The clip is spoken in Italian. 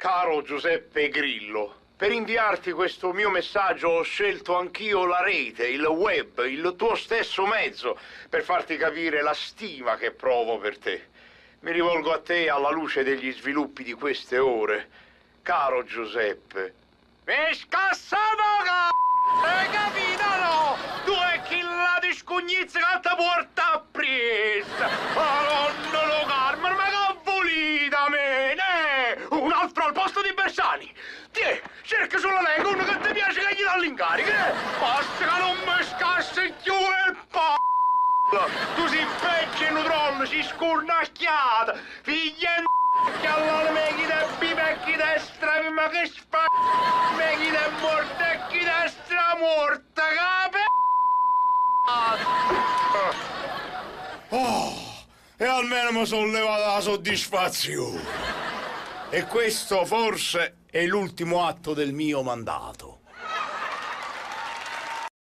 Caro Giuseppe Grillo, per inviarti questo mio messaggio ho scelto anch'io la rete, il web, il tuo stesso mezzo, per farti capire la stima che provo per te. Mi rivolgo a te alla luce degli sviluppi di queste ore. Caro Giuseppe. Mi scassano, hai capito, no? Tu è chi la discugnizza che ti porta a presa. Madonna lo Carmen, ma che volita me, ne? Un altro al posto di Bersani. Tiè, cerca solo lei, uno che ti piace che gli dà l'incarico, eh? Basta che non mi scassi più il tu si peggio in un troll, si scurnacchiata, figlia che allora me chi te bivecchi destra, ma che spa... me chi te morta e chi destra morta, cape... Oh, e almeno mi sono levata la soddisfazione. E questo forse è l'ultimo atto del mio mandato.